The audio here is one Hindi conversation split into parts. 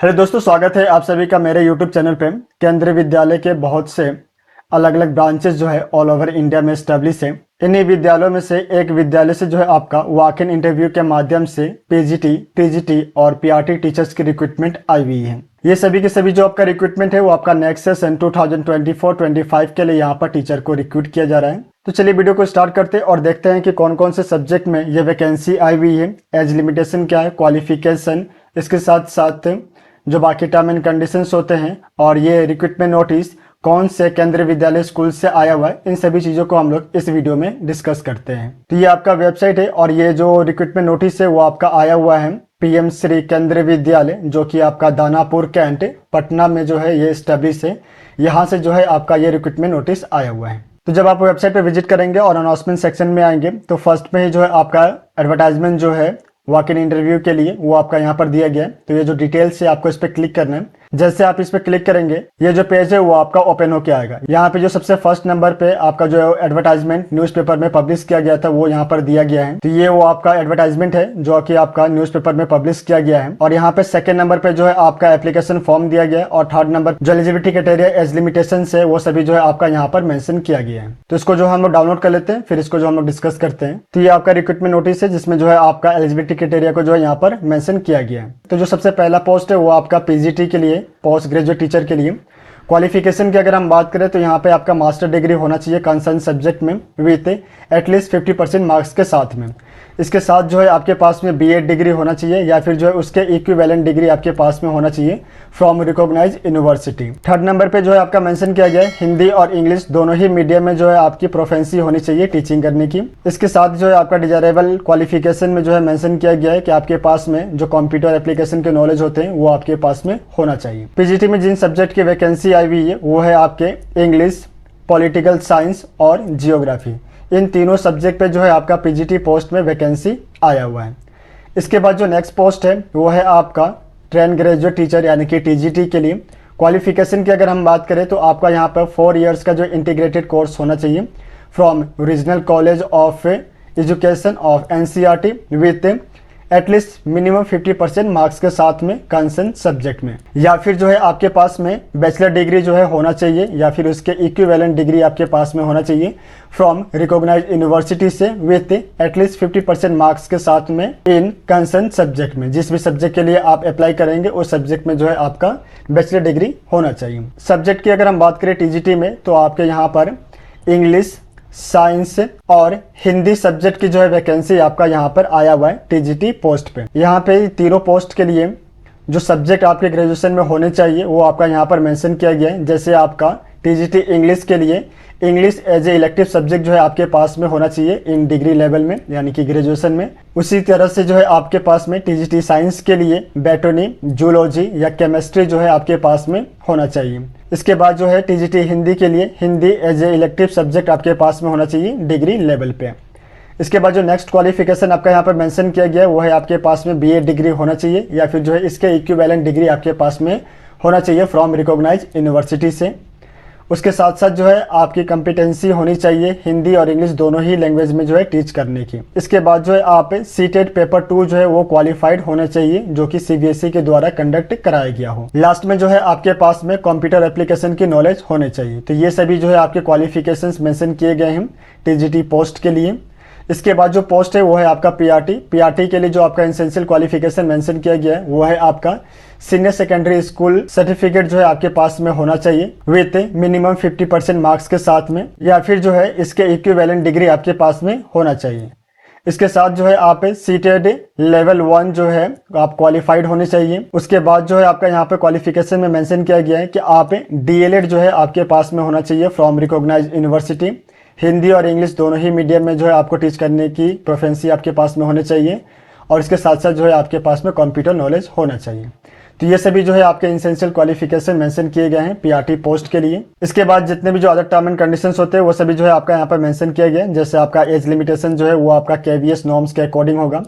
हेलो दोस्तों, स्वागत है आप सभी का मेरे यूट्यूब चैनल पे। केंद्रीय विद्यालय के बहुत से अलग अलग ब्रांचेस जो है ऑल ओवर इंडिया में स्टैब्लिश है। इन्हीं विद्यालयों में से एक विद्यालय से जो है आपका वॉक इन इंटरव्यू के माध्यम से पीजीटी, टीजीटी और पीआरटी टीचर्स की रिक्रूटमेंट आई हुई है। ये सभी के सभी जो आपका रिक्रूटमेंट है वो आपका नेक्स्ट सेशन 2024-25 के लिए यहाँ पर टीचर को रिक्रूट किया जा रहा है। तो चलिए वीडियो को स्टार्ट करते हैं और देखते हैं कि कौन कौन से सब्जेक्ट में ये वैकेंसी आई हुई है, एज लिमिटेशन क्या है, क्वालिफिकेशन, इसके साथ साथ जो बाकी टर्म एंड कंडीशंस होते हैं और ये रिक्रूटमेंट नोटिस कौन से केंद्रीय विद्यालय स्कूल से आया हुआ है, इन सभी चीज़ों को हम लोग इस वीडियो में डिस्कस करते हैं। तो ये आपका वेबसाइट है और ये जो रिक्रूटमेंट नोटिस है वो आपका आया हुआ है पीएम श्री केंद्रीय विद्यालय, जो कि आपका दानापुर कैंट पटना में जो है ये स्टैब्लिश है। यहाँ से जो है आपका ये रिक्रूटमेंट नोटिस आया हुआ है। तो जब आप वेबसाइट पे विजिट करेंगे और अनाउंसमेंट सेक्शन में आएंगे तो फर्स्ट में ही जो है आपका एडवर्टाइजमेंट जो है वॉक इन इंटरव्यू के लिए वो आपका यहाँ पर दिया गया है। तो ये जो डिटेल्स है आपको इस पर क्लिक करना है। जैसे आप इस पर क्लिक करेंगे ये जो पेज है वो आपका ओपन होके आएगा। यहाँ पे जो सबसे फर्स्ट नंबर पे आपका जो एडवर्टाइजमेंट न्यूज़पेपर में पब्लिश किया गया था वो यहाँ पर दिया गया है। तो ये वो आपका एडवर्टाइजमेंट है जो कि आपका न्यूज़पेपर में पब्लिश किया गया है। और यहाँ पे सेकंड नंबर पे जो है आपका एप्लीकेशन फॉर्म दिया गया है और थर्ड नंबर जो एलिजिबिलिटी क्राइटेरिया एज लिमिटेशन है वो सभी जो है आपका यहाँ पर मेंशन किया गया है। तो इसको जो हम लोग डाउनलोड कर लेते हैं, फिर इसको जो हम लोग डिस्कस करते हैं। तो ये आपका रिक्रूटमेंट नोटिस है जिसमें जो है आपका एलिजिबिलिटी क्राइटेरिया को जो है यहाँ पर मेंशन किया गया है। तो जो सबसे पहला पोस्ट है वो आपका पीजीटी के लिए, पोस्ट ग्रेजुएट टीचर के लिए। क्वालिफिकेशन की अगर हम बात करें तो यहाँ पे आपका मास्टर डिग्री होना चाहिए कंसर्न सब्जेक्ट में विथ एटलीस्ट 50% मार्क्स के साथ में। इसके साथ जो है आपके पास में बीएड डिग्री होना चाहिए या फिर जो है उसके इक्विवेलेंट डिग्री आपके पास में होना चाहिए from recognise university. Third number पे जो है आपका मेंशन किया गया है हिंदी और इंग्लिश दोनों ही मीडियम में जो है आपकी प्रोफेंसी होनी चाहिए टीचिंग करने की। इसके साथ जो है आपका डिजायरेबल क्वालिफिकेशन में जो है मेंशन किया गया है कि आपके पास में जो कंप्यूटर एप्लीकेशन के नॉलेज होते हैं वो आपके पास में होना चाहिए। पीजीटी में जिन सब्जेक्ट की वैकेंसी आई हुई है वो है आपके इंग्लिश, पॉलिटिकल साइंस और जियोग्राफी। इन तीनों सब्जेक्ट पे जो है आपका पीजीटी पोस्ट में वैकेंसी आया हुआ है। इसके बाद जो नेक्स्ट पोस्ट है वो है आपका ट्रेन ग्रेजुएट टीचर यानी कि टीजीटी के लिए। क्वालिफिकेशन की अगर हम बात करें तो आपका यहाँ पर 4 इयर्स का जो इंटीग्रेटेड कोर्स होना चाहिए from regional college of education of NCERT with at least minimum 50% marks के साथ में कंसर्न सब्जेक्ट में, या फिर जो है आपके पास में बैचलर डिग्री जो है होना चाहिए या फिर उसके इक्विवेलेंट डिग्री आपके पास में होना चाहिए फ्रॉम रिकॉग्नाइज्ड यूनिवर्सिटी से विथ एटलीस्ट 50% मार्क्स के साथ में इन कंसर्न सब्जेक्ट में। जिस भी सब्जेक्ट के लिए आप अप्लाई करेंगे उस सब्जेक्ट में जो है आपका बैचलर डिग्री होना चाहिए। सब्जेक्ट की अगर हम बात करें टीजीटी में तो आपके यहाँ पर इंग्लिश, साइंस और हिंदी सब्जेक्ट की जो है वैकेंसी आपका यहाँ पर आया हुआ है टीजीटी पोस्ट पे। यहाँ पे तीनों पोस्ट के लिए जो सब्जेक्ट आपके ग्रेजुएशन में होने चाहिए वो आपका यहाँ पर मेंशन किया गया है। जैसे आपका टीजीटी इंग्लिश के लिए English as a elective subject जो है आपके पास में होना चाहिए इन डिग्री लेवल में यानी कि ग्रेजुएशन में। उसी तरह से जो है आपके पास में टीजीटी साइंस के लिए बॉटनी, जूलॉजी या केमिस्ट्री जो है आपके पास में होना चाहिए। इसके बाद जो है टीजीटी हिंदी के लिए Hindi as a elective subject आपके पास में होना चाहिए डिग्री लेवल पे। इसके बाद जो नेक्स्ट क्वालिफिकेशन आपका यहाँ पर मेंशन किया गया है वो है आपके पास में बीए डिग्री होना चाहिए या फिर जो है इसके इक्विवेलेंट डिग्री आपके पास में होना चाहिए फ्रॉम रिकॉग्नाइज यूनिवर्सिटी से। उसके साथ साथ जो है आपकी कंपिटेंसी होनी चाहिए हिंदी और इंग्लिश दोनों ही लैंग्वेज में जो है टीच करने की। इसके बाद जो है आप सीटेट पेपर 2 जो है वो क्वालिफाइड होना चाहिए जो कि सीबीएसई के द्वारा कंडक्ट कराया गया हो। लास्ट में जो है आपके पास में कंप्यूटर एप्लीकेशन की नॉलेज होने चाहिए। तो ये सभी जो है आपके क्वालिफिकेशंस मेंशन किए गए हैं टीजीटी पोस्ट के लिए। इसके बाद जो पोस्ट है वो है आपका पीआरटी के लिए जो आपका एसेंशियल क्वालिफिकेशन मेंशन किया गया है वो है आपका सीनियर सेकेंडरी स्कूल सर्टिफिकेट जो है आपके पास में होना चाहिए विथ मिनिमम 50% मार्क्स के साथ में, या फिर जो है इसके इक्विवेलेंट डिग्री आपके पास में होना चाहिए। इसके साथ जो है आप सीटेड लेवल 1 जो है आप क्वालिफाइड होने चाहिए। उसके बाद जो है आपका यहाँ पे क्वालिफिकेशन में मेंशन किया गया है कि आप डीएलएड जो है आपके पास में होना चाहिए फ्रॉम रिकॉग्नाइज्ड यूनिवर्सिटी। हिंदी और इंग्लिश दोनों ही मीडियम में जो है आपको टीच करने की प्रोफेंसी आपके पास में होनी चाहिए और इसके साथ साथ जो है आपके पास में कंप्यूटर नॉलेज होना चाहिए। तो ये सभी जो है आपके एसेंशियल क्वालिफिकेशन मेंशन किए गए हैं पीआरटी पोस्ट के लिए। इसके बाद जितने भी जो अदर टर्म एंड कंडीशंस होते हैं वो सभी जो है आपका यहाँ पर मेंशन किया गया है। जैसे आपका एज लिमिटेशन जो है वो आपका केवीएस नॉर्म्स के अकॉर्डिंग होगा।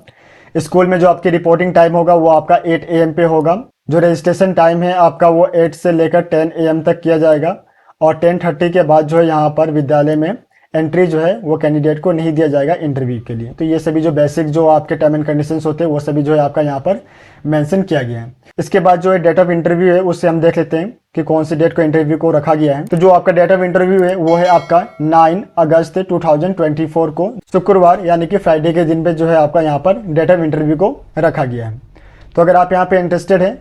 स्कूल में जो आपकी रिपोर्टिंग टाइम होगा वो आपका 8 AM पे होगा। जो रजिस्ट्रेशन टाइम है आपका वो 8 से लेकर 10 AM तक किया जाएगा और 10:30 के बाद जो है यहाँ पर विद्यालय में एंट्री जो है वो कैंडिडेट को नहीं दिया जाएगा इंटरव्यू के लिए। तो ये सभी जो बेसिक जो आपके टर्म एंड कंडीशंस होते हैं वो सभी जो है आपका यहाँ पर मेंशन किया गया है। इसके बाद जो है डेट ऑफ इंटरव्यू है उससे हम देख लेते हैं कि कौन सी डेट को इंटरव्यू को रखा गया है। तो जो आपका डेट ऑफ इंटरव्यू है वो है आपका 9 अगस्त 2024 को शुक्रवार यानी कि फ्राइडे के दिन पे जो है आपका यहाँ पर डेट ऑफ इंटरव्यू को रखा गया है। तो अगर आप यहाँ पे इंटरेस्टेड हैं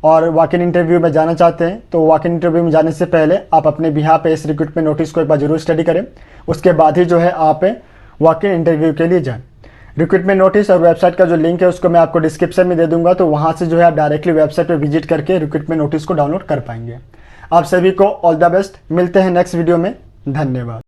और वॉक इन इंटरव्यू में जाना चाहते हैं तो वॉक इन इंटरव्यू में जाने से पहले आप अपने बिहार पे इस रिक्रूटमेंट नोटिस को एक बार जरूर स्टडी करें, उसके बाद ही जो है आप वॉक इन इंटरव्यू के लिए जाएं। रिक्रूटमेंट नोटिस और वेबसाइट का जो लिंक है उसको मैं आपको डिस्क्रिप्शन में दे दूंगा, तो वहाँ से जो है आप डायरेक्टली वेबसाइट पर विजिट करके रिक्रूटमेंट नोटिस को डाउनलोड कर पाएंगे। आप सभी को ऑल द बेस्ट, मिलते हैं नेक्स्ट वीडियो में, धन्यवाद।